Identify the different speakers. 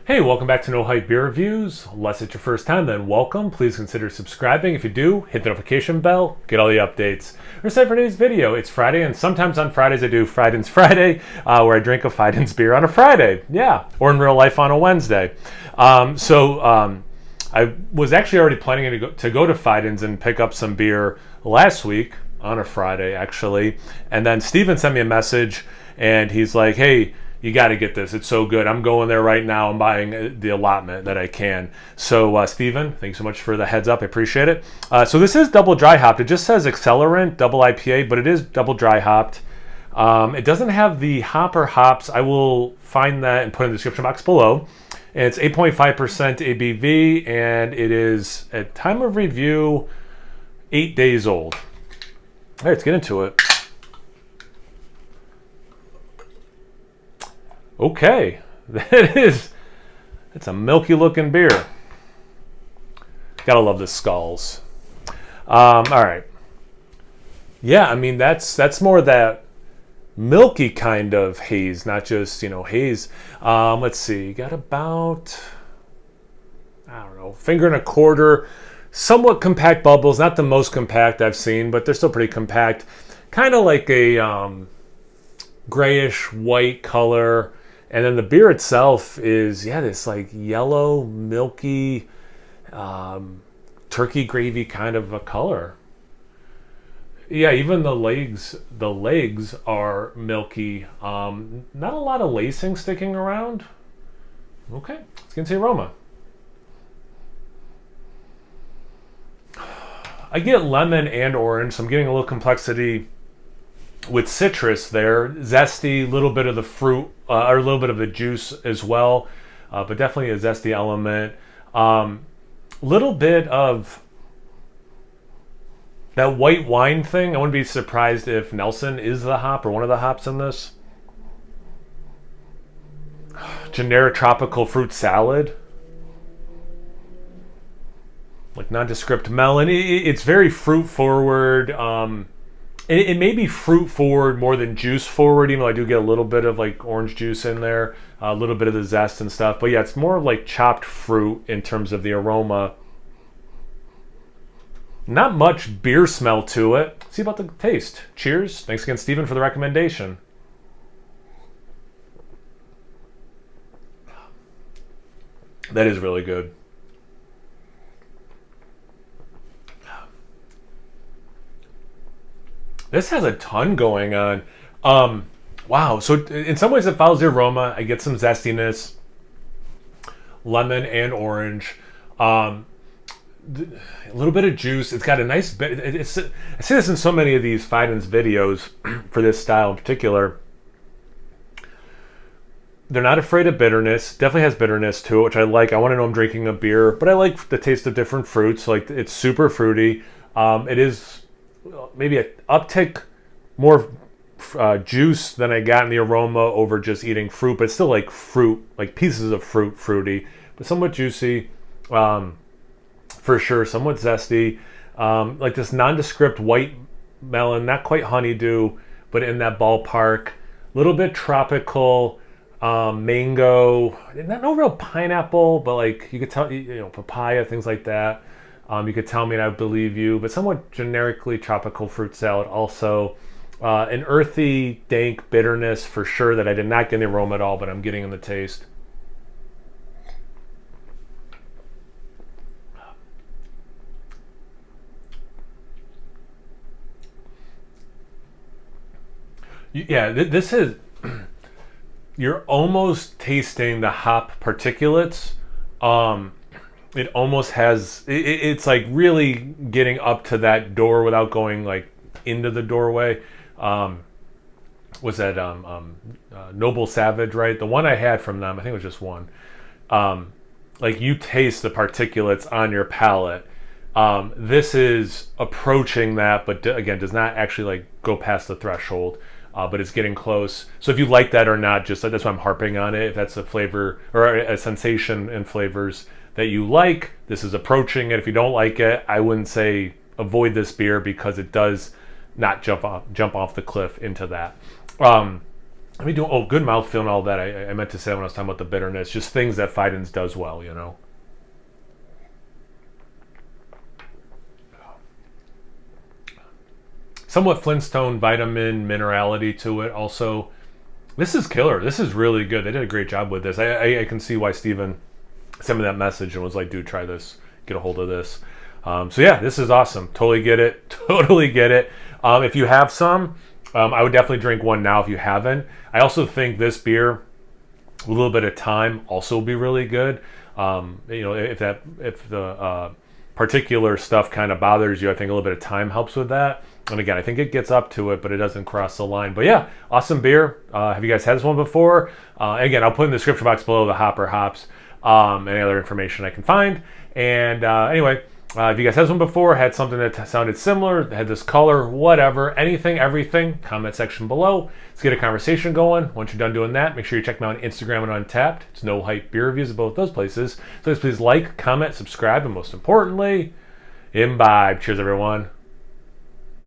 Speaker 1: Hey, welcome back to No Hype Beer Reviews. Unless it's your first time, then welcome. Please consider subscribing. If you do, hit the notification bell, get all the updates. We're set for today's video. It's Friday, and sometimes on Fridays I do Fidens Friday, where I drink a Fidens beer on a Friday. Yeah, or in real life on a Wednesday. I was actually already planning to go to Fidens and pick up some beer last week on a Friday, actually. And then Steven sent me a message, and he's like, hey, you got to get this. It's so good. I'm going there right now. I'm buying the allotment that I can. So, Steven, thanks so much for the heads up. I appreciate it. So this is double dry hopped. It just says Accelerant, double IPA, but it is double dry hopped. It doesn't have the hopper hops. I will find that and put in the description box below. And it's 8.5% ABV, and it is, at time of review, 8 days old. All right, let's get into it. Okay, it's a milky looking beer. Gotta love the skulls. All right. Yeah, I mean, that's more that milky kind of haze, not just, haze. Let's see, got about, I don't know, finger and a quarter, somewhat compact bubbles, not the most compact I've seen, but they're still pretty compact. Kind of like a grayish white color. And then the beer itself is, this like yellow, milky, turkey gravy kind of a color. Yeah, even the legs are milky. Not a lot of lacing sticking around. Okay, let's get into the aroma. I get lemon and orange, so I'm getting a little complexity with citrus there. Zesty, a little bit of the fruit, or a little bit of the juice as well, but definitely a zesty element. Little bit of that white wine thing. I wouldn't be surprised if Nelson is the hop or one of the hops in this. Generic tropical fruit salad. Like nondescript melon. It's very fruit forward. It may be fruit forward more than juice forward, even though I do get a little bit of like orange juice in there, a little bit of the zest and stuff. But yeah, it's more of like chopped fruit in terms of the aroma. Not much beer smell to it. See about the taste. Cheers. Thanks again, Steven, for the recommendation. That is really good. This has a ton going on. Wow. So in some ways it follows the aroma. I get some zestiness, lemon and orange. A little bit of juice. It's got a nice bit. I see this in so many of these Fidens videos for this style in particular. They're not afraid of bitterness. Definitely has bitterness to it, which I like. I want to know I'm drinking a beer, but I like the taste of different fruits. Like, it's super fruity. It is maybe an uptick more juice than I got in the aroma over just eating fruit, but it's still like fruit, like pieces of fruit, fruity, but somewhat juicy, for sure, somewhat zesty, like this nondescript white melon, not quite honeydew, but in that ballpark, little bit tropical, mango, no real pineapple, but like you could tell, papaya, things like that. You could tell me and I believe you, but somewhat generically tropical fruit salad also. An earthy, dank bitterness for sure that I did not get in the aroma at all, but I'm getting in the taste. Yeah, this is, you're almost tasting the hop particulates. It almost has, it's like really getting up to that door without going like into the doorway. Was that Noble Savage, right? The one I had from them, I think it was just one. Like you taste the particulates on your palate. This is approaching that, but again, does not actually like go past the threshold. But it's getting close. So if you like that or not, just that's why I'm harping on it. If that's a flavor or a sensation in flavors that you like, this is approaching it. If you don't like it, I wouldn't say avoid this beer because it does not jump off the cliff into that. Let me do, oh, good mouthfeel and all that. I meant to say when I was talking about the bitterness, just things that Fidens does well, you know. Somewhat Flintstone vitamin minerality to it. Also, this is killer. This is really good. They did a great job with this. I can see why Steven sent me that message and was like, dude, try this. Get a hold of this. So yeah, this is awesome. Totally get it. Totally get it. If you have some, I would definitely drink one now if you haven't. I also think this beer, a little bit of time, also will be really good. You know, if the particular stuff kind of bothers you, I think a little bit of time helps with that. And again, I think it gets up to it, but it doesn't cross the line. But yeah, awesome beer. Have you guys had this one before? Again, I'll put in the description box below the hopper hops, any other information I can find. And anyway, if you guys had this one before, had something that sounded similar, had this color, whatever, anything, everything, comment section below. Let's get a conversation going. Once you're done doing that, make sure you check me out on Instagram and Untapped. It's No Hype Beer Reviews at both those places. So please like, comment, subscribe, and most importantly, imbibe. Cheers, everyone.